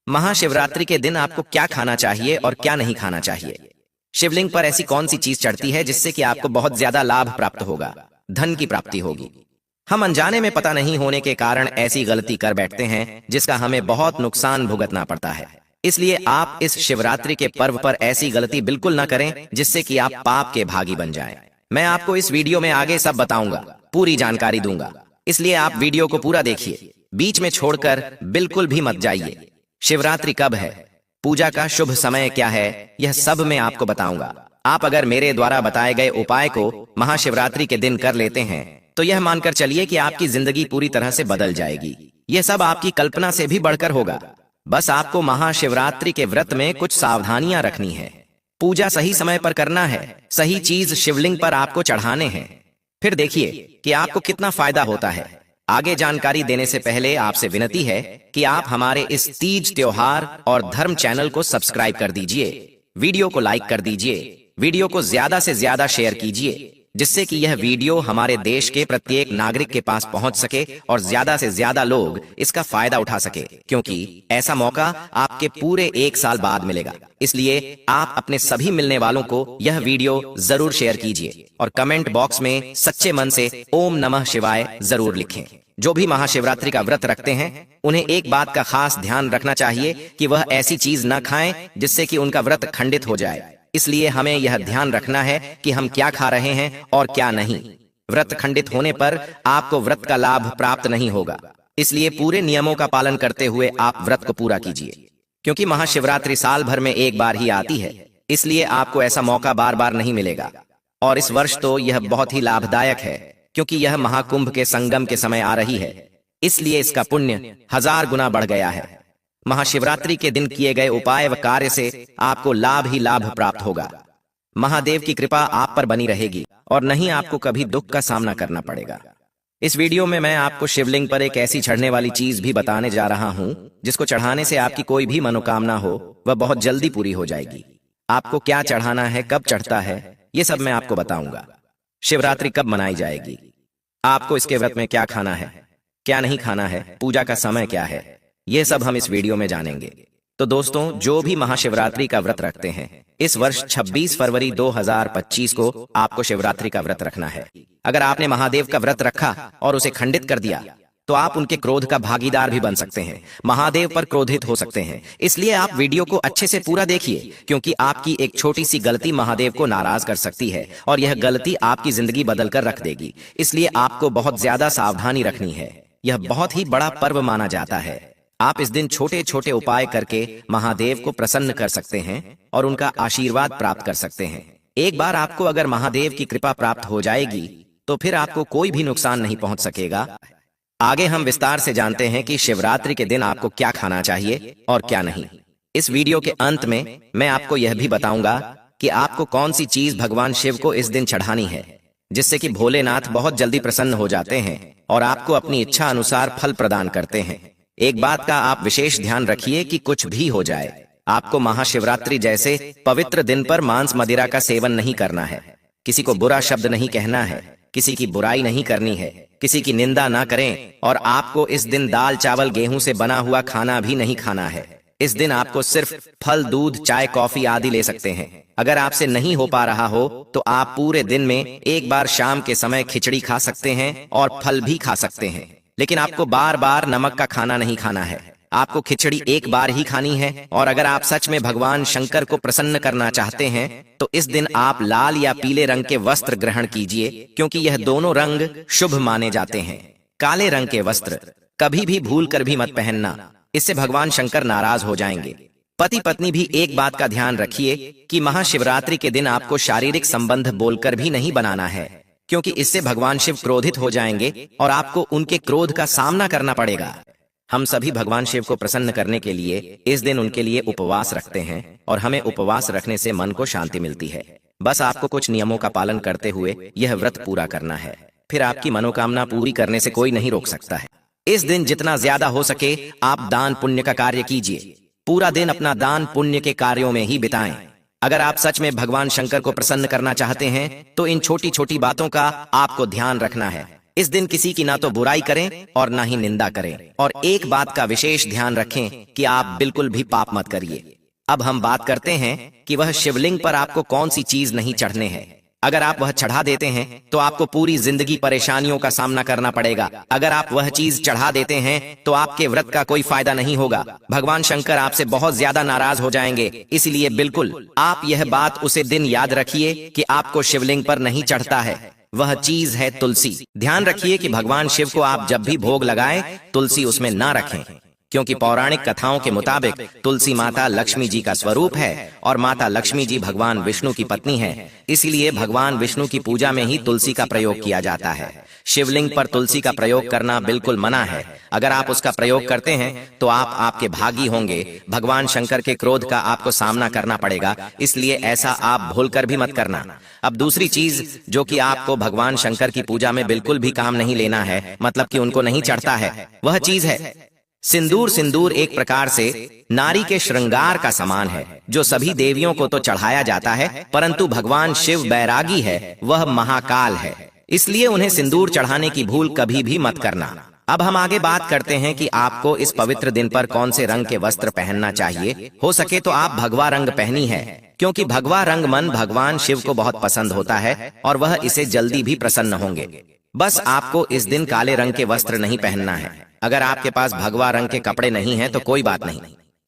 महाशिवरात्रि के दिन आपको क्या खाना चाहिए और क्या नहीं खाना चाहिए। शिवलिंग पर ऐसी कौन सी चीज चढ़ती है जिससे कि आपको बहुत ज्यादा लाभ प्राप्त होगा, धन की प्राप्ति होगी। हम अनजाने में पता नहीं होने के कारण ऐसी गलती कर बैठते हैं जिसका हमें बहुत नुकसान भुगतना पड़ता है। इसलिए आप इस शिवरात्रि के पर्व पर ऐसी गलती बिल्कुल न करें जिससे कि आप पाप के भागी बन जाएं। मैं आपको इस वीडियो में आगे सब बताऊंगा, पूरी जानकारी दूंगा, इसलिए आप वीडियो को पूरा देखिए, बीच में छोड़कर बिल्कुल भी मत जाइए। शिवरात्रि कब है, पूजा का शुभ समय क्या है, यह सब मैं आपको बताऊंगा। आप अगर मेरे द्वारा बताए गए उपाय को महाशिवरात्रि के दिन कर लेते हैं तो यह मानकर चलिए कि आपकी जिंदगी पूरी तरह से बदल जाएगी। यह सब आपकी कल्पना से भी बढ़कर होगा। बस आपको महाशिवरात्रि के व्रत में कुछ सावधानियां रखनी है। पूजा सही समय पर करना है, सही चीज शिवलिंग पर आपको चढ़ाने हैं। फिर देखिए कि आपको कितना फायदा होता है। आगे जानकारी देने से पहले आपसे विनती है कि आप हमारे इस तीज त्योहार और धर्म चैनल को सब्सक्राइब कर दीजिए, वीडियो को लाइक कर दीजिए, वीडियो को ज्यादा से ज्यादा शेयर कीजिए, जिससे कि यह वीडियो हमारे देश के प्रत्येक नागरिक के पास पहुंच सके और ज्यादा से ज्यादा लोग इसका फायदा उठा सके, क्योंकि ऐसा मौका आपके पूरे 1 साल बाद मिलेगा। इसलिए आप अपने सभी मिलने वालों को यह वीडियो जरूर शेयर कीजिए और कमेंट बॉक्स में सच्चे मन से ओम नमः शिवाय जरूर लिखें। जो भी महाशिवरात्रि का व्रत रखते हैं उन्हें एक बात का खास ध्यान रखना चाहिए कि वह ऐसी चीज न खाएं जिससे कि उनका व्रत खंडित हो जाए। इसलिए हमें यह ध्यान रखना है कि हम क्या खा रहे हैं और क्या नहीं। व्रत खंडित होने पर आपको व्रत का लाभ प्राप्त नहीं होगा। इसलिए पूरे नियमों का पालन करते हुए आप व्रत को पूरा कीजिए, क्योंकि महाशिवरात्रि साल भर में एक बार ही आती है। इसलिए आपको ऐसा मौका बार बार नहीं मिलेगा। और इस वर्ष तो यह बहुत ही लाभदायक है, क्योंकि यह महाकुंभ के संगम के समय आ रही है। इसलिए इसका पुण्य 1000 गुना बढ़ गया है। महाशिवरात्रि के दिन किए गए उपाय व कार्य से आपको लाभ ही लाभ प्राप्त होगा। महादेव की कृपा आप पर बनी रहेगी और नहीं आपको कभी दुख का सामना करना पड़ेगा। इस वीडियो में मैं आपको शिवलिंग पर एक ऐसी चढ़ने वाली चीज भी बताने जा रहा हूं जिसको चढ़ाने से आपकी कोई भी मनोकामना हो वह बहुत जल्दी पूरी हो जाएगी। आपको क्या चढ़ाना है, कब चढ़ता है, ये सब मैं आपको बताऊंगा। शिवरात्रि कब मनाई जाएगी, आपको इसके व्रत में क्या खाना है, क्या नहीं खाना है, पूजा का समय क्या है, ये सब हम इस वीडियो में जानेंगे। तो दोस्तों, जो भी महाशिवरात्रि का व्रत रखते हैं, इस वर्ष 26 फरवरी 2025 को आपको शिवरात्रि का व्रत रखना है। अगर आपने महादेव का व्रत रखा और उसे खंडित कर दिया तो आप उनके क्रोध का भागीदार भी बन सकते हैं, महादेव पर क्रोधित हो सकते हैं। इसलिए आप वीडियो को अच्छे से पूरा देखिए, क्योंकि आपकी एक छोटी सी गलती महादेव को नाराज कर सकती है और यह गलती आपकी जिंदगी बदल कर रख देगी। इसलिए आपको बहुत ज्यादा सावधानी रखनी है। यह बहुत ही बड़ा पर्व माना जाता है। आप इस दिन छोटे छोटे उपाय करके महादेव को प्रसन्न कर सकते हैं और उनका आशीर्वाद प्राप्त कर सकते हैं। एक बार आपको अगर महादेव की कृपा प्राप्त हो जाएगी तो फिर आपको कोई भी नुकसान नहीं पहुंच सकेगा। आगे हम विस्तार से जानते हैं कि शिवरात्रि के दिन आपको क्या खाना चाहिए और क्या नहीं। इस वीडियो के अंत में मैं आपको यह भी बताऊंगा कि आपको कौन सी चीज भगवान शिव को इस दिन चढ़ानी है, जिससे कि भोलेनाथ बहुत जल्दी प्रसन्न हो जाते हैं और आपको अपनी इच्छा अनुसार फल प्रदान करते हैं। एक बात का आप विशेष ध्यान रखिए कि कुछ भी हो जाए, आपको महाशिवरात्रि जैसे पवित्र दिन पर मांस मदिरा का सेवन नहीं करना है, किसी को बुरा शब्द नहीं कहना है, किसी की बुराई नहीं करनी है, किसी की निंदा ना करें और आपको इस दिन दाल चावल गेहूं से बना हुआ खाना भी नहीं खाना है। इस दिन आपको सिर्फ फल, दूध, चाय, कॉफी आदि ले सकते हैं। अगर आपसे नहीं हो पा रहा हो तो आप पूरे दिन में एक बार शाम के समय खिचड़ी खा सकते हैं और फल भी खा सकते हैं, लेकिन आपको बार बार नमक का खाना नहीं खाना है। आपको खिचड़ी एक बार ही खानी है। और अगर आप सच में भगवान शंकर को प्रसन्न करना चाहते हैं तो इस दिन आप लाल या पीले रंग के वस्त्र ग्रहण कीजिए, क्योंकि यह दोनों रंग शुभ माने जाते हैं। काले रंग के वस्त्र कभी भी भूल कर भी मत पहनना, इससे भगवान शंकर नाराज हो जाएंगे। पति पत्नी भी एक बात का ध्यान रखिए कि महाशिवरात्रि के दिन आपको शारीरिक संबंध बोलकर भी नहीं बनाना है, क्योंकि इससे भगवान शिव क्रोधित हो जाएंगे और आपको उनके क्रोध का सामना करना पड़ेगा। हम सभी भगवान शिव को प्रसन्न करने के लिए इस दिन उनके लिए उपवास रखते हैं और हमें उपवास रखने से मन को शांति मिलती है। बस आपको कुछ नियमों का पालन करते हुए यह व्रत पूरा करना है, फिर आपकी मनोकामना पूरी करने से कोई नहीं रोक सकता है। इस दिन जितना ज्यादा हो सके आप दान पुण्य का कार्य कीजिए। पूरा दिन अपना दान पुण्य के कार्यों में ही बिताएं। अगर आप सच में भगवान शंकर को प्रसन्न करना चाहते हैं तो इन छोटी छोटी बातों का आपको ध्यान रखना है। इस दिन किसी की ना तो बुराई करें और ना ही निंदा करें। और एक बात का विशेष ध्यान रखें कि आप बिल्कुल भी पाप मत करिए। अब हम बात करते हैं कि वह शिवलिंग पर आपको कौन सी चीज नहीं चढ़ने हैं। अगर आप वह चढ़ा देते हैं तो आपको पूरी जिंदगी परेशानियों का सामना करना पड़ेगा। अगर आप वह चीज चढ़ा देते हैं तो आपके व्रत का कोई फायदा नहीं होगा। भगवान शंकर आपसे बहुत ज्यादा नाराज हो जाएंगे। इसलिए बिल्कुल आप यह बात उसे दिन याद रखिए कि आपको शिवलिंग पर नहीं चढ़ता है। वह चीज है तुलसी। ध्यान रखिए कि भगवान शिव को आप जब भी भोग लगाएं तुलसी उसमें ना रखें, क्योंकि पौराणिक कथाओं के मुताबिक तुलसी माता लक्ष्मी जी का स्वरूप है और माता लक्ष्मी जी भगवान विष्णु की पत्नी है। इसलिए भगवान विष्णु की पूजा में ही तुलसी का प्रयोग किया जाता है। शिवलिंग पर तुलसी का प्रयोग करना बिल्कुल मना है। अगर आप उसका प्रयोग करते हैं तो आप आपके भागी होंगे। भगवान शंकर के क्रोध का आपको सामना करना पड़ेगा, इसलिए ऐसा आप भूलकर भी मत करना। अब दूसरी चीज जो कि आपको भगवान शंकर की पूजा में बिल्कुल भी काम नहीं लेना है, मतलब कि उनको नहीं चढ़ता है, वह चीज है सिंदूर। सिंदूर एक प्रकार से नारी के श्रृंगार का समान है, जो सभी देवियों को तो चढ़ाया जाता है, परंतु भगवान शिव बैरागी है, वह महाकाल है, इसलिए उन्हें सिंदूर चढ़ाने की भूल कभी भी मत करना। अब हम आगे बात करते हैं कि आपको इस पवित्र दिन पर कौन से रंग के वस्त्र पहनना चाहिए। हो सके तो आप भगवा रंग पहनी है, क्योंकि भगवा रंग मन भगवान शिव को बहुत पसंद होता है और वह इसे जल्दी भी प्रसन्न होंगे। बस आपको इस दिन काले रंग के वस्त्र नहीं पहनना है। अगर आपके पास भगवा रंग के कपड़े नहीं हैं तो कोई बात नहीं,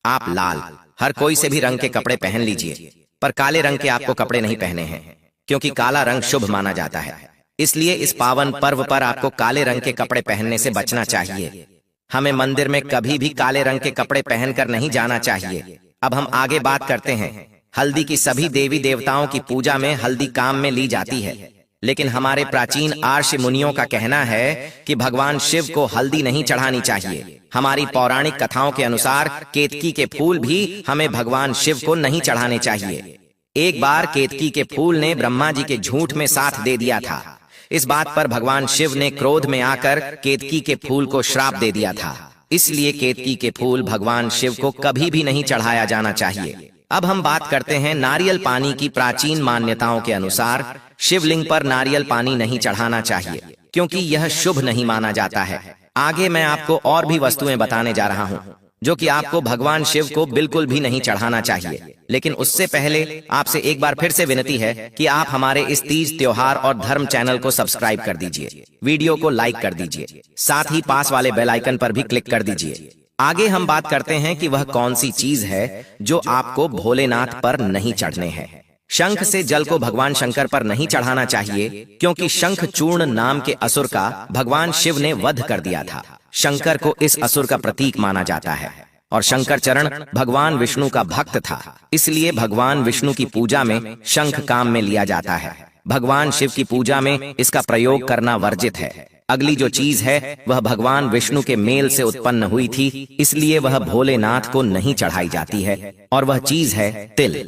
आप लाल हर कोई से भी रंग के कपड़े पहन लीजिए, पर काले रंग के आपको कपड़े नहीं पहने हैं, क्योंकि काला रंग शुभ माना जाता है। इसलिए इस पावन पर्व पर आपको काले रंग के कपड़े पहनने से बचना चाहिए। हमें मंदिर में कभी भी काले रंग के कपड़े पहनकर नहीं जाना चाहिए। अब हम आगे बात करते हैं। हल्दी की सभी देवी देवताओं की पूजा में हल्दी काम में ली जाती है, लेकिन हमारे प्राचीन आर्ष मुनियों का कहना है कि भगवान शिव को हल्दी नहीं चढ़ानी चाहिए। हमारी पौराणिक कथाओं के अनुसार केतकी के फूल भी हमें भगवान शिव को नहीं चढ़ाने चाहिए। एक बार केतकी के फूल ने ब्रह्मा जी के झूठ में साथ दे दिया था। इस बात पर भगवान शिव ने क्रोध में आकर केतकी के फूल को श्राप दे दिया था। इसलिए केतकी के फूल भगवान शिव को कभी भी नहीं चढ़ाया जाना चाहिए। अब हम बात करते हैं नारियल पानी की। प्राचीन मान्यताओं के अनुसार शिवलिंग पर नारियल पानी नहीं चढ़ाना चाहिए, क्योंकि यह शुभ नहीं माना जाता है। आगे मैं आपको और भी वस्तुएं बताने जा रहा हूं जो कि आपको भगवान शिव को बिल्कुल भी नहीं चढ़ाना चाहिए। लेकिन उससे पहले आपसे एक बार फिर से विनती है कि आप हमारे इस तीज त्योहार और धर्म चैनल को सब्सक्राइब कर दीजिए, वीडियो को लाइक कर दीजिए, साथ ही पास वाले बेल आइकन पर भी क्लिक कर दीजिए। आगे हम बात करते हैं कि वह कौन सी चीज है जो आपको भोलेनाथ पर नहीं चढ़ने हैं। शंख से जल को भगवान शंकर पर नहीं चढ़ाना चाहिए, क्योंकि शंख चूर्ण नाम के असुर का भगवान शिव ने वध कर दिया था। शंकर को इस असुर का प्रतीक माना जाता है और शंकर चरण भगवान विष्णु का भक्त था, इसलिए भगवान विष्णु की पूजा में शंख काम में लिया जाता है। भगवान शिव की पूजा में इसका प्रयोग करना वर्जित है। अगली जो चीज है वह भगवान विष्णु के मेल से उत्पन्न हुई थी, इसलिए वह भोलेनाथ को नहीं चढ़ाई जाती है, और वह चीज है तिल।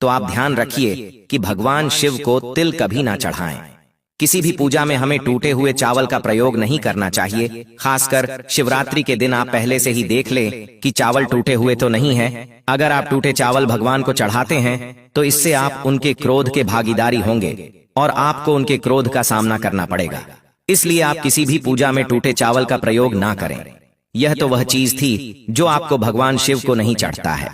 तो आप ध्यान रखिए कि भगवान शिव को तिल कभी ना चढ़ाएं। किसी भी पूजा में हमें टूटे हुए चावल का प्रयोग नहीं करना चाहिए। खासकर शिवरात्रि के दिन आप पहले से ही देख लें कि चावल टूटे हुए तो नहीं है। अगर आप टूटे चावल भगवान को चढ़ाते हैं तो इससे आप उनके क्रोध के भागीदारी होंगे और आपको उनके क्रोध का सामना करना पड़ेगा। इसलिए आप किसी भी पूजा में टूटे चावल का प्रयोग ना करें। यह तो वह चीज थी जो आपको भगवान शिव को नहीं चढ़ता है।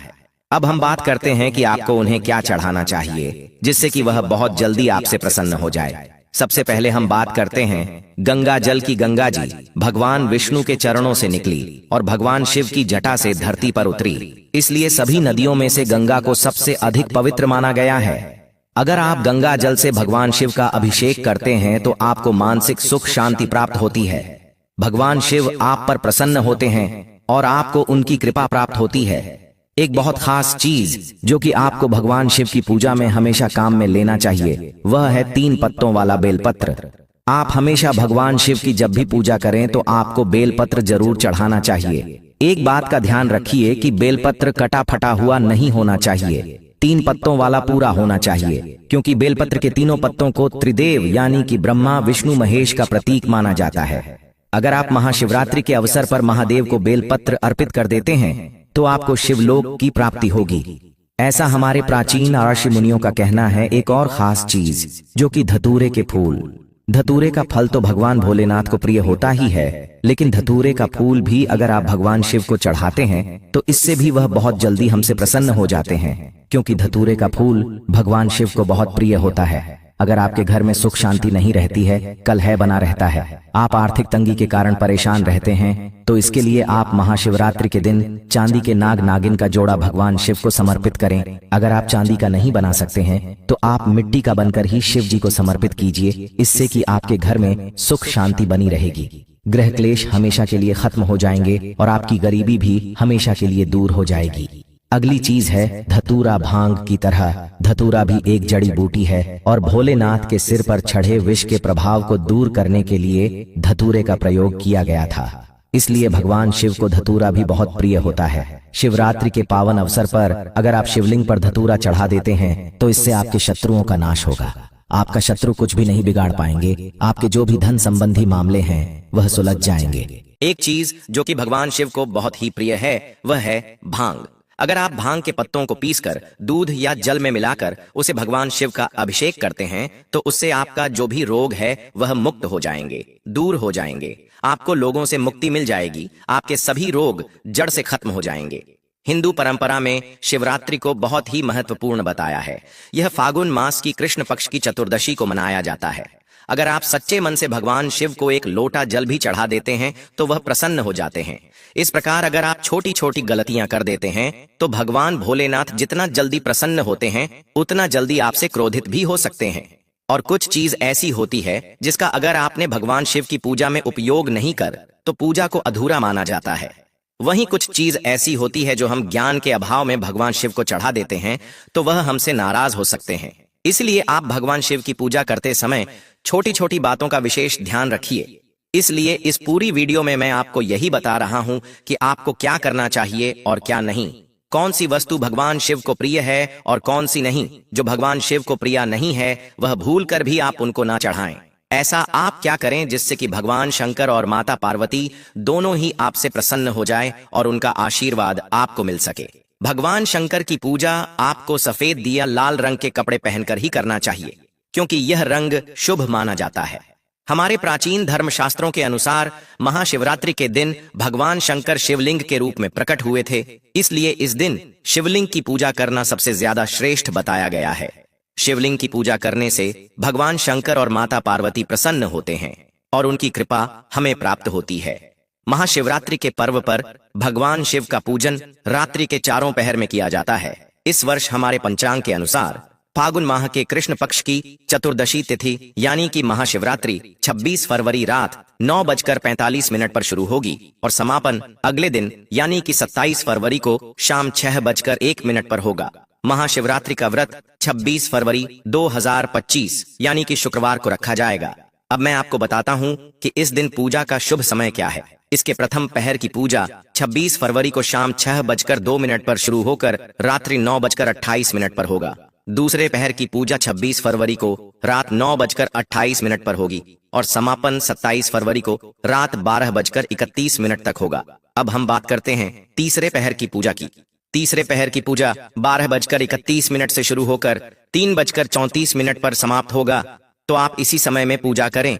अब हम बात करते हैं कि आपको उन्हें क्या चढ़ाना चाहिए जिससे कि वह बहुत जल्दी आपसे प्रसन्न हो जाए। सबसे पहले हम बात करते हैं गंगा जल की। गंगा जी भगवान विष्णु के चरणों से निकली और भगवान शिव की जटा से धरती पर उतरी, इसलिए सभी नदियों में से गंगा को सबसे अधिक पवित्र माना गया है। अगर आप गंगा जल से भगवान शिव का अभिषेक करते हैं तो आपको मानसिक सुख शांति प्राप्त होती है। भगवान शिव आप पर प्रसन्न होते हैं और आपको उनकी कृपा प्राप्त होती है। एक बहुत खास चीज जो कि आपको भगवान शिव की पूजा में हमेशा काम में लेना चाहिए वह है 3 पत्तों वाला बेलपत्र। आप हमेशा भगवान शिव की जब भी पूजा करें तो आपको बेलपत्र जरूर चढ़ाना चाहिए। एक बात का ध्यान रखिए कि बेलपत्र कटा फटा हुआ नहीं होना चाहिए, 3 पत्तों वाला पूरा होना चाहिए, क्योंकि बेलपत्र के तीनों पत्तों को त्रिदेव यानी कि ब्रह्मा विष्णु महेश का प्रतीक माना जाता है। अगर आप महाशिवरात्रि के अवसर पर महादेव को बेलपत्र अर्पित कर देते हैं तो आपको शिवलोक की प्राप्ति होगी। ऐसा हमारे प्राचीन ऋषि मुनियों का कहना है। एक और खास चीज जो कि धतूरे के फूल। धतूरे का फल तो भगवान भोलेनाथ को प्रिय होता ही है, लेकिन धतूरे का फूल भी अगर आप भगवान शिव को चढ़ाते हैं तो इससे भी वह बहुत जल्दी हमसे प्रसन्न हो जाते हैं, क्योंकि धतूरे का फूल भगवान शिव को बहुत प्रिय होता है। अगर आपके घर में सुख शांति नहीं रहती है, कलह बना रहता है, आप आर्थिक तंगी के कारण परेशान रहते हैं, तो इसके लिए आप महाशिवरात्रि के दिन चांदी के नाग नागिन का जोड़ा भगवान शिव को समर्पित करें। अगर आप चांदी का नहीं बना सकते हैं तो आप मिट्टी का बनकर ही शिव जी को समर्पित कीजिए। इससे कि आपके घर में सुख शांति बनी रहेगी, ग्रह क्लेश हमेशा के लिए खत्म हो जाएंगे और आपकी गरीबी भी हमेशा के लिए दूर हो जाएगी। अगली चीज है धतूरा। भांग की तरह धतूरा भी एक जड़ी बूटी है और भोलेनाथ के सिर पर चढ़े विष के प्रभाव को दूर करने के लिए धतूरे का प्रयोग किया गया था। इसलिए भगवान शिव को धतूरा भी बहुत प्रिय होता है। शिवरात्रि के पावन अवसर पर अगर आप शिवलिंग पर धतूरा चढ़ा देते हैं तो इससे आपके शत्रुओं का नाश होगा। आपका शत्रु कुछ भी नहीं बिगाड़ पाएंगे। आपके जो भी धन संबंधी मामले हैं वह सुलझ जाएंगे। एक चीज जो कि भगवान शिव को बहुत ही प्रिय है वह है भांग। अगर आप भांग के पत्तों को पीसकर दूध या जल में मिलाकर उसे भगवान शिव का अभिषेक करते हैं तो उससे आपका जो भी रोग है वह मुक्त हो जाएंगे, दूर हो जाएंगे। आपको लोगों से मुक्ति मिल जाएगी, आपके सभी रोग जड़ से खत्म हो जाएंगे। हिंदू परंपरा में शिवरात्रि को बहुत ही महत्वपूर्ण बताया है। यह फागुन मास की कृष्ण पक्ष की चतुर्दशी को मनाया जाता है। अगर आप सच्चे मन से भगवान शिव को एक लोटा जल भी चढ़ा देते हैं तो वह प्रसन्न हो जाते हैं। इस प्रकार अगर आप छोटी छोटी गलतियां कर देते हैं तो भगवान भोलेनाथ जितना जल्दी प्रसन्न होते हैं उतना जल्दी आपसे क्रोधित भी हो सकते हैं। और कुछ चीज ऐसी होती है जिसका अगर आपने भगवान शिव की पूजा में उपयोग नहीं कर तो पूजा को अधूरा माना जाता है। वहीं कुछ चीज ऐसी होती है जो हम ज्ञान के अभाव में भगवान शिव को चढ़ा देते हैं तो वह हमसे नाराज हो सकते हैं। इसलिए आप भगवान शिव की पूजा करते समय छोटी छोटी बातों का विशेष ध्यान रखिए। इसलिए इस पूरी वीडियो में मैं आपको यही बता रहा हूं कि आपको क्या करना चाहिए और क्या नहीं, कौन सी वस्तु भगवान शिव को प्रिय है और कौन सी नहीं। जो भगवान शिव को प्रिय नहीं है वह भूल कर भी आप उनको ना चढ़ाएं। ऐसा आप क्या करें जिससे कि भगवान शंकर और माता पार्वती दोनों ही आपसे प्रसन्न हो जाए और उनका आशीर्वाद आपको मिल सके। भगवान शंकर की पूजा आपको सफेद दिया लाल रंग के कपड़े पहनकर ही करना चाहिए, क्योंकि यह रंग शुभ माना जाता है। हमारे प्राचीन धर्मशास्त्रों के अनुसार महाशिवरात्रि के दिन भगवान शंकर शिवलिंग के रूप में प्रकट हुए थे, इसलिए इस दिन शिवलिंग की पूजा करना सबसे ज्यादा श्रेष्ठ बताया गया है। शिवलिंग की पूजा करने से भगवान शंकर और माता पार्वती प्रसन्न होते हैं और उनकी कृपा हमें प्राप्त होती है। महाशिवरात्रि के पर्व पर भगवान शिव का पूजन रात्रि के चारों पहर में किया जाता है। इस वर्ष हमारे पंचांग के अनुसार फागुन माह के कृष्ण पक्ष की चतुर्दशी तिथि यानी कि महाशिवरात्रि 26 फरवरी रात 9:45 पर शुरू होगी और समापन अगले दिन यानी कि 27 फरवरी को शाम 6:01 पर होगा। महाशिवरात्रि का व्रत 26 फरवरी 2025 यानी कि शुक्रवार को रखा जाएगा। अब मैं आपको बताता हूँ कि इस दिन पूजा का शुभ समय क्या है। इसके प्रथम पहर की पूजा 26 फरवरी को शाम 6:02 पर शुरू होकर रात्रि 9:28 पर होगा। दूसरे पहर की पूजा 26 फरवरी को रात 9:28 पर होगी और समापन 27 फरवरी को रात 12:31 तक होगा। अब हम बात करते हैं तीसरे पहर की पूजा की। तीसरे पहर की पूजा 12:31 से शुरू होकर 3:34 पर समाप्त होगा, तो आप इसी समय में पूजा करें।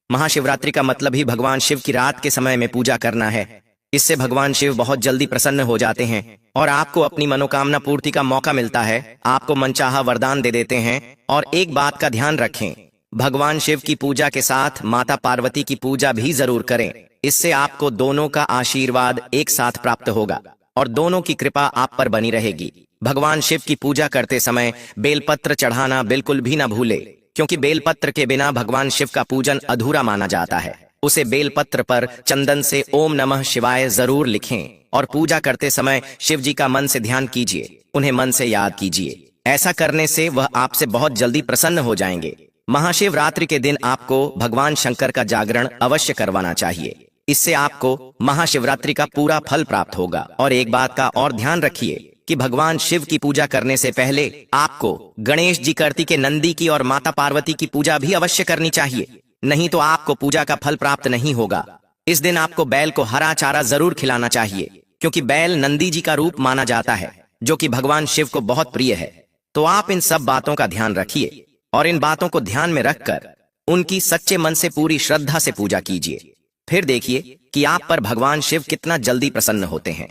महाशिवरात्रि का मतलब ही भगवान शिव की रात के समय में पूजा करना है। इससे भगवान शिव बहुत जल्दी प्रसन्न हो जाते हैं और आपको अपनी मनोकामना पूर्ति का मौका मिलता है। आपको मनचाहा वरदान दे देते हैं। और एक बात का ध्यान रखें, भगवान शिव की पूजा के साथ माता पार्वती की पूजा भी जरूर करें। इससे आपको दोनों का आशीर्वाद एक साथ प्राप्त होगा और दोनों की कृपा आप पर बनी रहेगी। भगवान शिव की पूजा करते समय बेलपत्र चढ़ाना बिल्कुल भी न भूले, क्योंकि बेलपत्र के बिना भगवान शिव का पूजन अधूरा माना जाता है। उसे बेलपत्र पर चंदन से ओम नमः शिवाय जरूर लिखें और पूजा करते समय शिव जी का मन से ध्यान कीजिए, उन्हें मन से याद कीजिए। ऐसा करने से वह आपसे बहुत जल्दी प्रसन्न हो जाएंगे। महाशिवरात्रि के दिन आपको भगवान शंकर का जागरण अवश्य करवाना चाहिए। इससे आपको महाशिवरात्रि का पूरा फल प्राप्त होगा। और एक बात का और ध्यान रखिए कि भगवान शिव की पूजा करने से पहले आपको गणेश जी, कार्तिकेय, नंदी की और माता पार्वती की पूजा भी अवश्य करनी चाहिए, नहीं तो आपको पूजा का फल प्राप्त नहीं होगा। इस दिन आपको बैल को हरा चारा जरूर खिलाना चाहिए, क्योंकि बैल नंदी जी का रूप माना जाता है, जो कि भगवान शिव को बहुत प्रिय है। तो आप इन सब बातों का ध्यान रखिए और इन बातों को ध्यान में रखकर उनकी सच्चे मन से पूरी श्रद्धा से पूजा कीजिए। फिर देखिए कि आप पर भगवान शिव कितना जल्दी प्रसन्न होते हैं।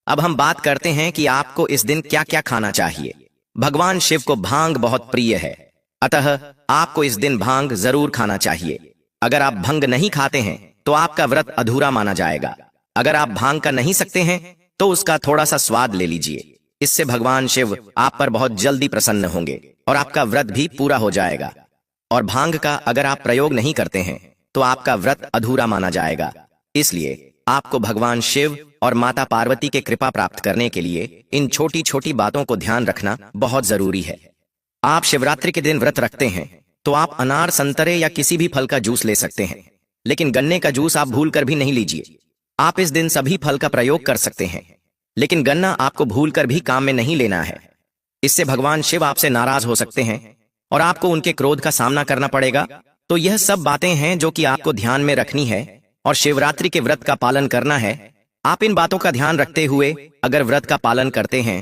अब हम बात करते हैं कि आपको इस दिन क्या क्या खाना चाहिए। भगवान शिव को भांग बहुत प्रिय है, अतः आपको इस दिन भांग जरूर खाना चाहिए। अगर आप भंग नहीं खाते हैं तो आपका व्रत अधूरा माना जाएगा। अगर आप भांग का नहीं सकते हैं तो उसका थोड़ा सा स्वाद ले लीजिए। इससे भगवान शिव आप पर बहुत जल्दी प्रसन्न होंगे और आपका व्रत भी पूरा हो जाएगा। और भांग का अगर आप प्रयोग नहीं करते हैं तो आपका व्रत अधूरा माना जाएगा। इसलिए आपको भगवान शिव और माता पार्वती के कृपा प्राप्त करने के लिए इन छोटी छोटी बातों को ध्यान रखना बहुत जरूरी है। आप शिवरात्रि के दिन व्रत रखते हैं तो आप अनार, संतरे या किसी भी फल का जूस ले सकते हैं, लेकिन गन्ने का जूस आप भूल कर भी नहीं लीजिए। आप इस दिन सभी फल का प्रयोग कर सकते हैं, लेकिन गन्ना आपको भूलकर भी काम में नहीं लेना है। इससे भगवान शिव आपसे नाराज हो सकते हैं और आपको उनके क्रोध का सामना करना पड़ेगा। तो यह सब बातें हैं जो कि आपको ध्यान में रखनी है और शिवरात्रि के व्रत का पालन करना है। आप इन बातों का ध्यान रखते हुए अगर व्रत का पालन करते हैं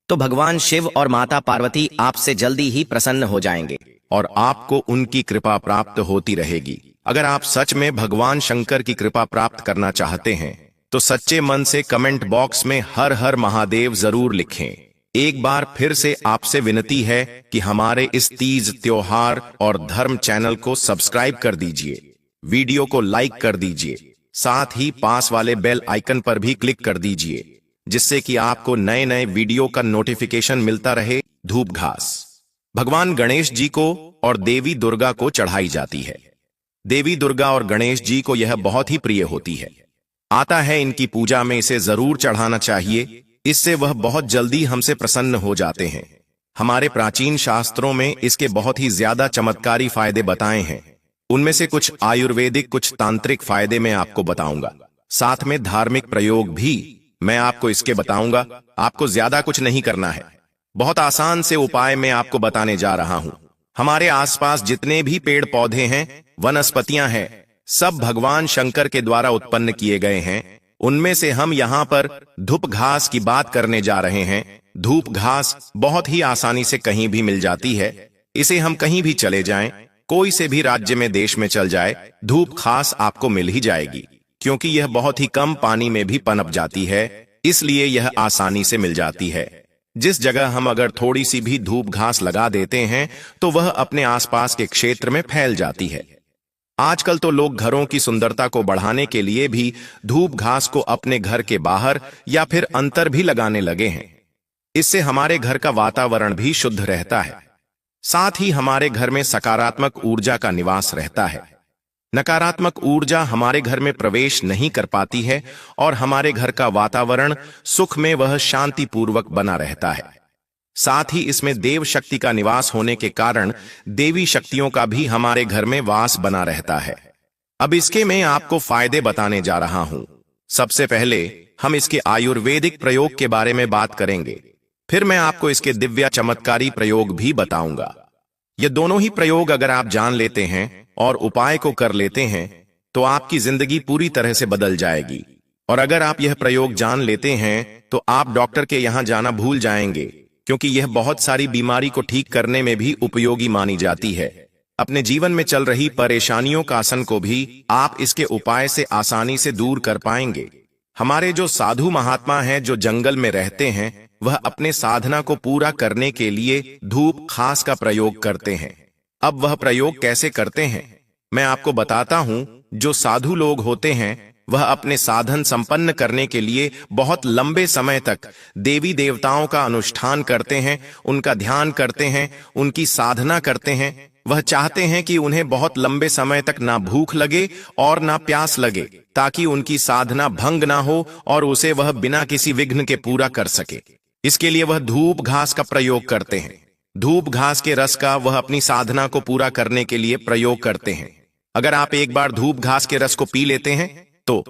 तो भगवान शिव और माता पार्वती आपसे जल्दी ही प्रसन्न हो जाएंगे और आपको उनकी कृपा प्राप्त होती रहेगी। अगर आप सच में भगवान शंकर की कृपा प्राप्त करना चाहते हैं तो सच्चे मन से कमेंट बॉक्स में हर हर महादेव जरूर लिखें। एक बार फिर से आपसे विनती है कि हमारे इस तीज त्योहार और धर्म चैनल को सब्सक्राइब कर दीजिए, वीडियो को लाइक कर दीजिए, साथ ही पास वाले बेल आइकन पर भी क्लिक कर दीजिए, जिससे कि आपको नए नए वीडियो का नोटिफिकेशन मिलता रहे। धूप घास भगवान गणेश जी को और देवी दुर्गा को चढ़ाई जाती है। देवी दुर्गा और गणेश जी को यह बहुत ही प्रिय होती है। आता है इनकी पूजा में इसे जरूर चढ़ाना चाहिए, इससे वह बहुत जल्दी हमसे प्रसन्न हो जाते हैं। हमारे प्राचीन शास्त्रों में इसके बहुत ही ज्यादा चमत्कारी फायदे बताए हैं। उनमें से कुछ आयुर्वेदिक, कुछ तांत्रिक फायदे मैं आपको बताऊंगा, साथ में धार्मिक प्रयोग भी मैं आपको इसके बताऊंगा। आपको ज्यादा कुछ नहीं करना है, बहुत आसान से उपाय मैं आपको बताने जा रहा हूं। हमारे आसपास जितने भी पेड़ पौधे हैं, वनस्पतियां हैं, सब भगवान शंकर के द्वारा उत्पन्न किए गए हैं। उनमें से हम यहाँ पर धूप घास की बात करने जा रहे हैं। धूप घास बहुत ही आसानी से कहीं भी मिल जाती है। इसे हम कहीं भी चले जाएं, कोई से भी राज्य में, देश में चल जाए, धूप घास आपको मिल ही जाएगी, क्योंकि यह बहुत ही कम पानी में भी पनप जाती है, इसलिए यह आसानी से मिल जाती है। जिस जगह हम अगर थोड़ी सी भी धूप घास लगा देते हैं तो वह अपने आसपास के क्षेत्र में फैल जाती है। आजकल तो लोग घरों की सुंदरता को बढ़ाने के लिए भी धूप घास को अपने घर के बाहर या फिर अंदर भी लगाने लगे हैं। इससे हमारे घर का वातावरण भी शुद्ध रहता है, साथ ही हमारे घर में सकारात्मक ऊर्जा का निवास रहता है। नकारात्मक ऊर्जा हमारे घर में प्रवेश नहीं कर पाती है और हमारे घर का वातावरण सुख में वह शांतिपूर्वक बना रहता है। साथ ही इसमें देव शक्ति का निवास होने के कारण देवी शक्तियों का भी हमारे घर में वास बना रहता है। अब इसके मैं आपको फायदे बताने जा रहा हूं। सबसे पहले हम इसके आयुर्वेदिक प्रयोग के बारे में बात करेंगे, फिर मैं आपको इसके दिव्य चमत्कारी प्रयोग भी बताऊंगा। ये दोनों ही प्रयोग अगर आप जान लेते हैं और उपाय को कर लेते हैं तो आपकी जिंदगी पूरी तरह से बदल जाएगी। और अगर आप यह प्रयोग जान लेते हैं तो आप डॉक्टर के यहां जाना भूल जाएंगे, क्योंकि यह बहुत सारी बीमारी को ठीक करने में भी उपयोगी मानी जाती है। अपने जीवन में चल रही परेशानियों का आसन को भी आप इसके उपाय से आसानी से दूर कर पाएंगे। हमारे जो साधु महात्मा हैं जो जंगल में रहते हैं, वह अपने साधना को पूरा करने के लिए धूप घास का प्रयोग करते हैं। अब वह प्रयोग कैसे करते हैं मैं आपको बताता हूं। जो साधु लोग होते हैं वह अपने साधन संपन्न करने के लिए बहुत लंबे समय तक देवी देवताओं का अनुष्ठान करते हैं, उनका ध्यान करते हैं, उनकी साधना करते हैं। वह चाहते हैं कि उन्हें बहुत लंबे समय तक ना भूख लगे और ना प्यास लगे, ताकि उनकी साधना भंग ना हो और उसे वह बिना किसी विघ्न के पूरा कर सके। इसके लिए वह धूप घास का प्रयोग करते हैं। धूप घास के रस का वह अपनी साधना को पूरा करने के लिए प्रयोग करते हैं। अगर आप एक बार धूप घास के रस को पी लेते हैं तो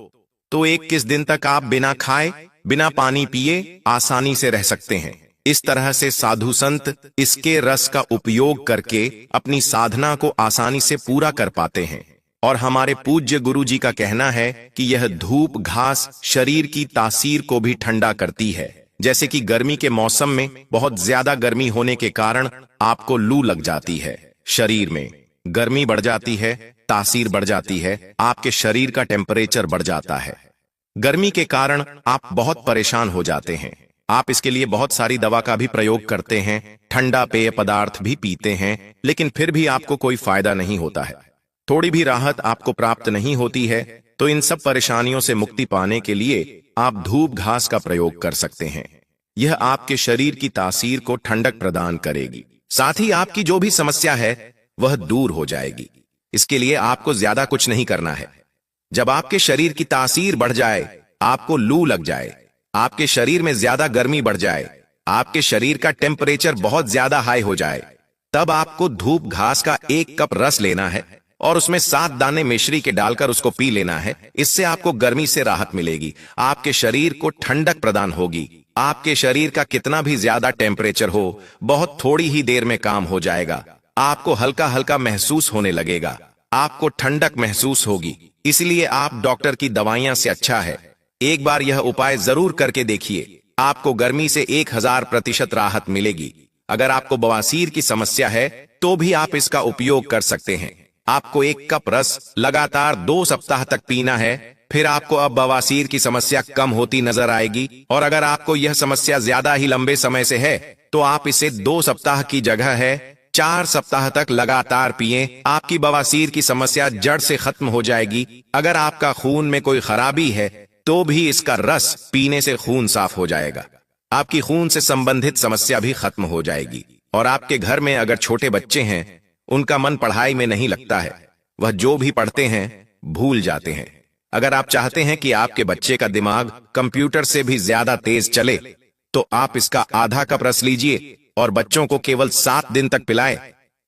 21 दिन तक आप बिना खाए, बिना पानी पिए आसानी से रह सकते हैं। इस तरह से साधु संत इसके रस का उपयोग करके अपनी साधना को आसानी से पूरा कर पाते हैं। और हमारे पूज्य गुरु जी का कहना है कि यह धूप घास शरीर की तासीर को भी ठंडा करती है। जैसे कि गर्मी के मौसम में बहुत ज्यादा गर्मी होने के कारण आपको लू लग जाती है शरीर में, गर्मी बढ़ जाती है, तासीर बढ़ जाती है, आपके शरीर का टेम्परेचर बढ़ जाता है। गर्मी के कारण आप बहुत परेशान हो जाते हैं। आप इसके लिए बहुत सारी दवा का भी प्रयोग करते हैं, ठंडा पेय पदार्थ भी पीते हैं, लेकिन फिर भी आपको कोई फायदा नहीं होता है। थोड़ी भी राहत आपको प्राप्त नहीं होती है। तो इन सब परेशानियों से मुक्ति पाने के लिए आप धूप घास का प्रयोग कर सकते हैं। यह आपके शरीर की तासीर को ठंडक प्रदान करेगी, साथ ही आपकी जो भी समस्या है वह दूर हो जाएगी। इसके लिए आपको ज्यादा कुछ नहीं करना है। जब आपके शरीर की तासीर बढ़ जाए, आपको लू लग जाए, आपके शरीर में ज्यादा गर्मी बढ़ जाए, आपके शरीर का टेम्परेचर बहुत ज्यादा हाई हो जाए, तब आपको धूप घास का 1 कप रस लेना है और उसमें 7 दाने मिश्री के डालकर उसको पी लेना है। इससे आपको गर्मी से राहत मिलेगी, आपके शरीर को ठंडक प्रदान होगी। आपके शरीर का कितना भी ज्यादा टेम्परेचर हो, बहुत थोड़ी ही देर में काम हो जाएगा। आपको हल्का हल्का महसूस होने लगेगा, आपको ठंडक महसूस होगी। इसलिए आप डॉक्टर की दवाइयां से अच्छा है एक बार यह उपाय जरूर करके देखिए। आपको गर्मी से 1000% राहत मिलेगी। अगर आपको बवासीर की समस्या है तो भी आप इसका उपयोग कर सकते हैं। आपको 1 कप रस लगातार 2 सप्ताह तक पीना है, फिर आपको अब बवासीर की समस्या कम होती नजर आएगी। और अगर आपको यह समस्या ज्यादा ही लंबे समय से है तो आप इसे 2 सप्ताह की जगह है 4 सप्ताह तक लगातार पिएं। आपकी बवासीर की समस्या जड़ से खत्म हो जाएगी। अगर आपका खून में कोई खराबी है तो भी इसका रस पीने से खून साफ हो जाएगा। आपकी खून से संबंधित समस्या भी खत्म हो जाएगी। और आपके घर में अगर छोटे बच्चे हैं, उनका मन पढ़ाई में नहीं लगता है, वह जो भी पढ़ते हैं भूल जाते हैं। अगर आप चाहते हैं कि आपके बच्चे का दिमाग कंप्यूटर से भी ज्यादा तेज चले, तो आप इसका आधा कप रस लीजिए और बच्चों को केवल 7 दिन तक पिलाएं।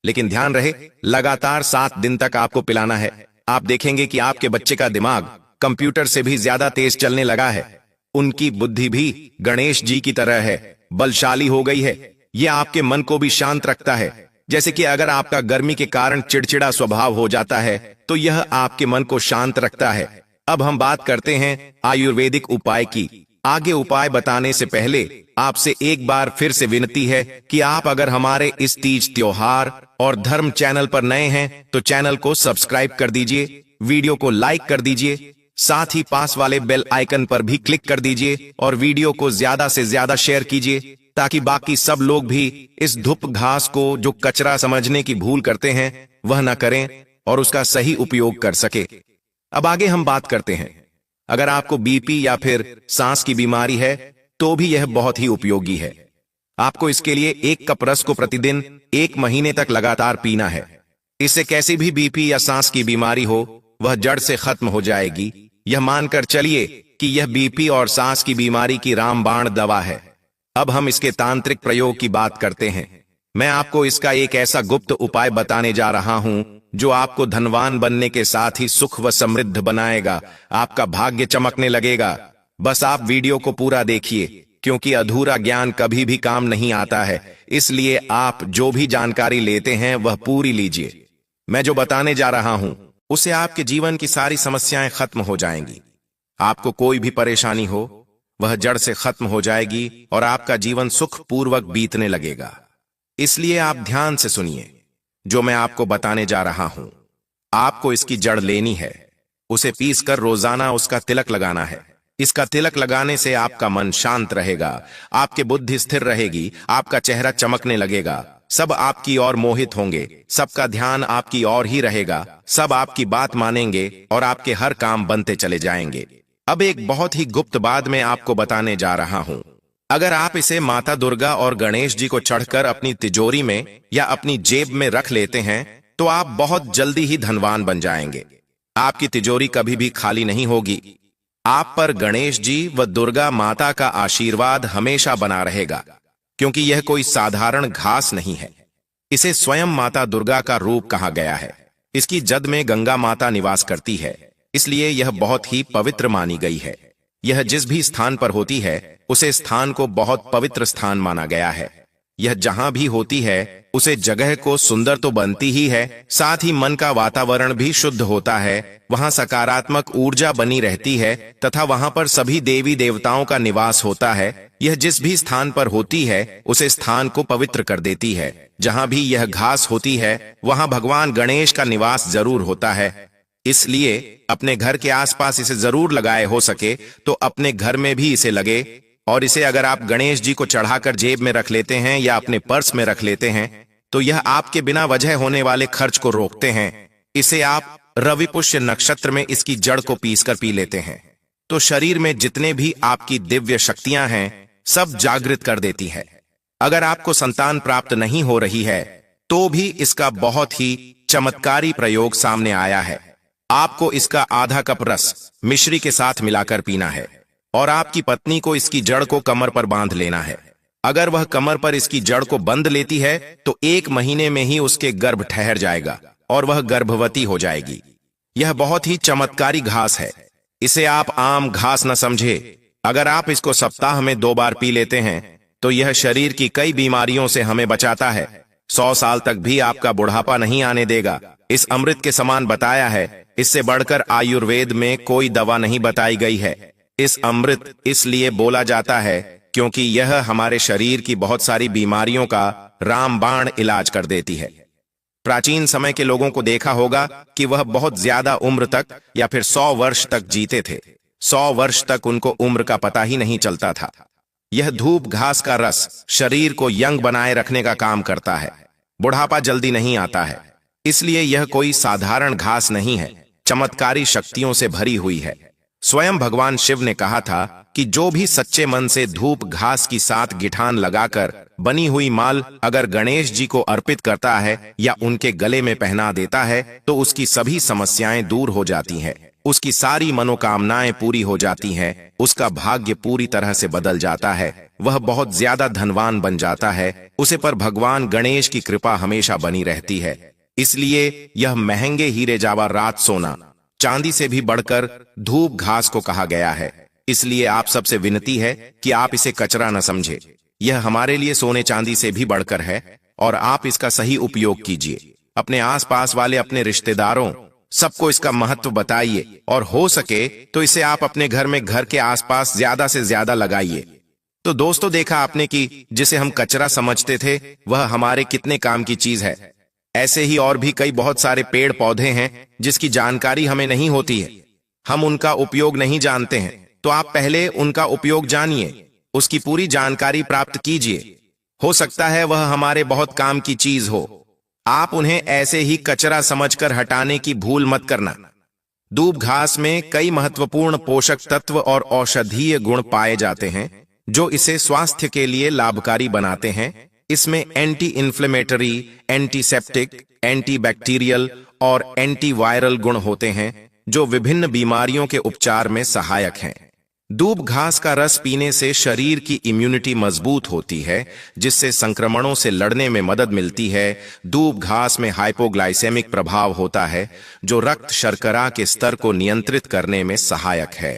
लेकिन ध्यान रहे, लगातार 7 दिन तक आपको पिलाना है। आप देखेंगे कि आपके बच्चे का दिमाग कंप्यूटर से भी ज्यादा तेज चलने लगा है। उनकी बुद्धि भी गणेश जी की तरह है, बलशाली हो गई है। यह आपके मन को भी शांत रखता है। जैसे कि अगर आपका गर्मी के कारण चिड़चिड़ा स्वभाव हो जाता है तो यह आपके मन को शांत रखता है। अब हम बात करते हैं आयुर्वेदिक उपाय की। आगे उपाय बताने से पहले आपसे एक बार फिर से विनती है कि आप अगर हमारे इस तीज त्योहार और धर्म चैनल पर नए हैं तो चैनल को सब्सक्राइब कर दीजिए, वीडियो को लाइक कर दीजिए, साथ ही पास वाले बेल आइकन पर भी क्लिक कर दीजिए और वीडियो को ज्यादा से ज्यादा शेयर कीजिए ताकि बाकी सब लोग भी इस धूप घास को जो कचरा समझने की भूल करते हैं वह न करें और उसका सही उपयोग कर सके। अब आगे हम बात करते हैं। अगर आपको बीपी या फिर सांस की बीमारी है तो भी यह बहुत ही उपयोगी है। आपको इसके लिए 1 कप रस को प्रतिदिन 1 महीने तक लगातार पीना है। इससे कैसी भी बीपी या सांस की बीमारी हो वह जड़ से खत्म हो जाएगी। यह मानकर चलिए कि यह बीपी और सांस की बीमारी की रामबाण दवा है। अब हम इसके तांत्रिक प्रयोग की बात करते हैं। मैं आपको इसका एक ऐसा गुप्त उपाय बताने जा रहा हूं जो आपको धनवान बनने के साथ ही सुख व समृद्ध बनाएगा। आपका भाग्य चमकने लगेगा। बस आप वीडियो को पूरा देखिए, क्योंकि अधूरा ज्ञान कभी भी काम नहीं आता है। इसलिए आप जो भी जानकारी लेते हैं वह पूरी लीजिए। मैं जो बताने जा रहा हूं उससे आपके जीवन की सारी समस्याएं खत्म हो जाएंगी। आपको कोई भी परेशानी हो वह जड़ से खत्म हो जाएगी और आपका जीवन सुख पूर्वक बीतने लगेगा। इसलिए आप ध्यान से सुनिए जो मैं आपको बताने जा रहा हूं। आपको इसकी जड़ लेनी है, उसे पीसकर रोजाना उसका तिलक लगाना है। इसका तिलक लगाने से आपका मन शांत रहेगा, आपकी बुद्धि स्थिर रहेगी, आपका चेहरा चमकने लगेगा, सब आपकी ओर मोहित होंगे, सबका ध्यान आपकी ओर ही रहेगा, सब आपकी बात मानेंगे और आपके हर काम बनते चले जाएंगे। अब एक बहुत ही गुप्त बात मैं आपको बताने जा रहा हूं। अगर आप इसे माता दुर्गा और गणेश जी को चढ़कर अपनी तिजोरी में या अपनी जेब में रख लेते हैं तो आप बहुत जल्दी ही धनवान बन जाएंगे। आपकी तिजोरी कभी भी खाली नहीं होगी। आप पर गणेश जी व दुर्गा माता का आशीर्वाद हमेशा बना रहेगा, क्योंकि यह कोई साधारण घास नहीं है। इसे स्वयं माता दुर्गा का रूप कहा गया है। इसकी जद में गंगा माता निवास करती है, इसलिए यह बहुत ही पवित्र मानी गई है। यह जिस भी स्थान पर होती है उसे स्थान को बहुत पवित्र स्थान माना गया है। यह जहां भी होती है उसे जगह को सुंदर तो बनती ही है, साथ ही मन का वातावरण भी शुद्ध होता है। वहां सकारात्मक ऊर्जा बनी रहती है तथा वहां पर सभी देवी देवताओं का निवास होता है। यह जिस भी स्थान पर होती है उसे स्थान को पवित्र कर देती है। जहां भी यह घास होती है वहां भगवान गणेश का निवास जरूर होता है। इसलिए अपने घर के आसपास इसे जरूर लगाए, हो सके तो अपने घर में भी इसे लगे। और इसे अगर आप गणेश जी को चढ़ाकर जेब में रख लेते हैं या अपने पर्स में रख लेते हैं तो यह आपके बिना वजह होने वाले खर्च को रोकते हैं। इसे आप रवि पुष्य नक्षत्र में इसकी जड़ को पीसकर पी लेते हैं तो शरीर में जितने भी आपकी दिव्य शक्तियां हैं सब जागृत कर देती है। अगर आपको संतान प्राप्त नहीं हो रही है तो भी इसका बहुत ही चमत्कारी प्रयोग सामने आया है। आपको इसका आधा कप रस मिश्री के साथ मिलाकर पीना है और आपकी पत्नी को इसकी जड़ को कमर पर बांध लेना है। अगर वह कमर पर इसकी जड़ को बंध लेती है तो 1 महीने में ही उसके गर्भ ठहर जाएगा और वह गर्भवती हो जाएगी। यह बहुत ही चमत्कारी घास है। इसे आप आम घास न समझे। अगर आप इसको सप्ताह में 2 बार पी लेते हैं तो यह शरीर की कई बीमारियों से हमें बचाता है। 100 साल तक भी आपका बुढ़ापा नहीं आने देगा। इस अमृत के समान बताया है। इससे बढ़कर आयुर्वेद में कोई दवा नहीं बताई गई है। इस अमृत इसलिए बोला जाता है क्योंकि यह हमारे शरीर की बहुत सारी बीमारियों का रामबाण इलाज कर देती है। प्राचीन समय के लोगों को देखा होगा कि वह बहुत ज्यादा उम्र तक या फिर 100 वर्ष तक जीते थे। 100 वर्ष तक उनको उम्र का पता ही नहीं चलता था। यह धूप घास का रस शरीर को यंग बनाए रखने का काम करता है। बुढ़ापा जल्दी नहीं आता है। इसलिए यह कोई साधारण घास नहीं है, चमत्कारी शक्तियों से भरी हुई है। स्वयं भगवान शिव ने कहा था कि जो भी सच्चे मन से धूप घास की साथ गिठान लगाकर बनी हुई माल अगर गणेश जी को अर्पित करता है या उनके गले में पहना देता है तो उसकी सभी समस्याएं दूर हो जाती हैं, उसकी सारी मनोकामनाएं पूरी हो जाती हैं, उसका भाग्य पूरी तरह से बदल जाता है, वह बहुत ज्यादा धनवान बन जाता है। उसे पर भगवान गणेश की कृपा हमेशा बनी रहती है। इसलिए यह महंगे हीरे जवाहरात सोना चांदी से भी बढ़कर धूप घास को कहा गया है। इसलिए आप सबसे विनती है कि आप इसे कचरा न समझे। यह हमारे लिए सोने चांदी से भी बढ़कर है और आप इसका सही उपयोग कीजिए। अपने आसपास वाले अपने रिश्तेदारों सबको इसका महत्व बताइए और हो सके तो इसे आप अपने घर में घर के आसपास ज्यादा से ज्यादा लगाइए। तो दोस्तों, देखा आपने कि जिसे हम कचरा समझते थे वह हमारे कितने काम की चीज है। ऐसे ही और भी कई बहुत सारे पेड़ पौधे हैं जिसकी जानकारी हमें नहीं होती है। हम उनका उपयोग नहीं जानते हैं, तो आप पहले उनका उपयोग जानिए, उसकी पूरी जानकारी प्राप्त कीजिए। हो सकता है वह हमारे बहुत काम की चीज हो। आप उन्हें ऐसे ही कचरा समझकर हटाने की भूल मत करना। दूब घास में कई महत्वपूर्ण पोषक तत्व और औषधीय गुण पाए जाते हैं जो इसे स्वास्थ्य के लिए लाभकारी बनाते हैं। इसमें एंटी इन्फ्लेमेटरी, एंटीसेप्टिक, एंटीबैक्टीरियल और एंटीवायरल गुण होते हैं जो विभिन्न बीमारियों के उपचार में सहायक हैं। दूब घास का रस पीने से शरीर की इम्यूनिटी मजबूत होती है जिससे संक्रमणों से लड़ने में मदद मिलती है। दूब घास में हाइपोग्लाइसेमिक प्रभाव होता है जो रक्त शर्करा के स्तर को नियंत्रित करने में सहायक है।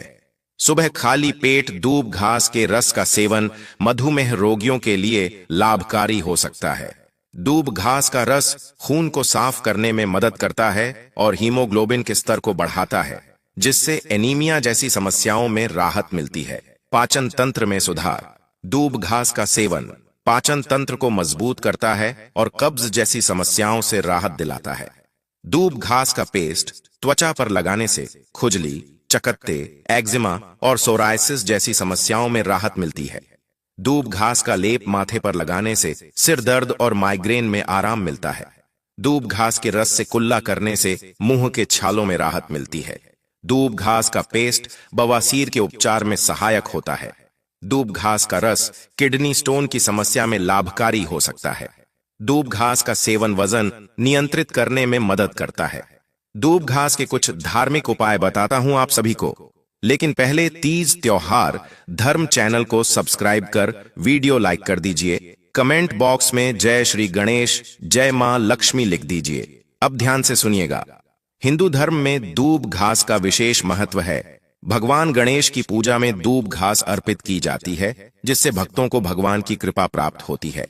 सुबह खाली पेट दूब घास के रस का सेवन मधुमेह रोगियों के लिए लाभकारी हो सकता है। दूब घास का रस खून को साफ करने में मदद करता है और हीमोग्लोबिन के स्तर को बढ़ाता है जिससे एनीमिया जैसी समस्याओं में राहत मिलती है। पाचन तंत्र में सुधार। दूब घास का सेवन पाचन तंत्र को मजबूत करता है और कब्ज जैसी समस्याओं से राहत दिलाता है। दूब घास का पेस्ट त्वचा पर लगाने से खुजली, चकत्ते, एक्जिमा और सोरायसिस जैसी समस्याओं में राहत मिलती है। दूब घास का लेप माथे पर लगाने से सिर दर्द और माइग्रेन में आराम मिलता है। दूब घास के रस से कुल्ला करने से मुंह के छालों में राहत मिलती है। दूब घास का पेस्ट बवासीर के उपचार में सहायक होता है। दूब घास का रस किडनी स्टोन की समस्या में लाभकारी हो सकता है। दूब घास का सेवन वजन नियंत्रित करने में मदद करता है। दूब घास के कुछ धार्मिक उपाय बताता हूं आप सभी को, लेकिन पहले तीज त्योहार धर्म चैनल को सब्सक्राइब कर वीडियो लाइक कर दीजिए। कमेंट बॉक्स में जय श्री गणेश, जय मां लक्ष्मी लिख दीजिए। अब ध्यान से सुनिएगा। हिंदू धर्म में दूब घास का विशेष महत्व है। भगवान गणेश की पूजा में दूब घास अर्पित की जाती है जिससे भक्तों को भगवान की कृपा प्राप्त होती है।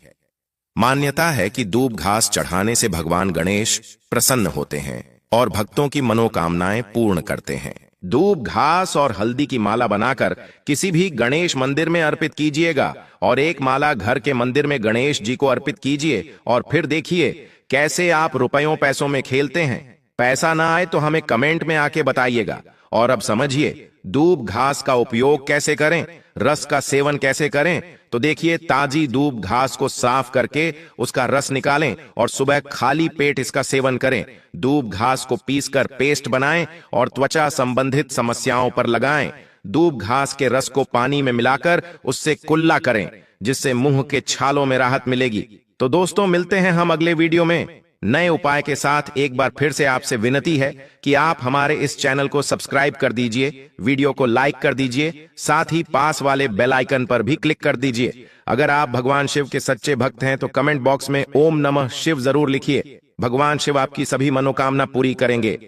मान्यता है कि दूब घास चढ़ाने से भगवान गणेश प्रसन्न होते हैं और भक्तों की मनोकामनाएं पूर्ण करते हैं। दूब घास और हल्दी की माला बनाकर किसी भी गणेश मंदिर में अर्पित कीजिएगा और एक माला घर के मंदिर में गणेश जी को अर्पित कीजिए और फिर देखिए कैसे आप रुपयों पैसों में खेलते हैं। पैसा ना आए तो हमें कमेंट में आके बताइएगा। और अब समझिए दूब घास का उपयोग कैसे करें, रस का सेवन कैसे करें। तो देखिए, ताजी दूब घास को साफ करके उसका रस निकालें और सुबह खाली पेट इसका सेवन करें। दूब घास को पीसकर पेस्ट बनाएं और त्वचा संबंधित समस्याओं पर लगाएं। दूब घास के रस को पानी में मिलाकर उससे कुल्ला करें, जिससे मुंह के छालों में राहत मिलेगी। तो दोस्तों, मिलते हैं हम अगले वीडियो में नए उपाय के साथ। एक बार फिर से आपसे विनती है कि आप हमारे इस चैनल को सब्सक्राइब कर दीजिए, वीडियो को लाइक कर दीजिए, साथ ही पास वाले बेल आइकन पर भी क्लिक कर दीजिए। अगर आप भगवान शिव के सच्चे भक्त हैं तो कमेंट बॉक्स में ओम नमः शिव जरूर लिखिए। भगवान शिव आपकी सभी मनोकामना पूरी करेंगे।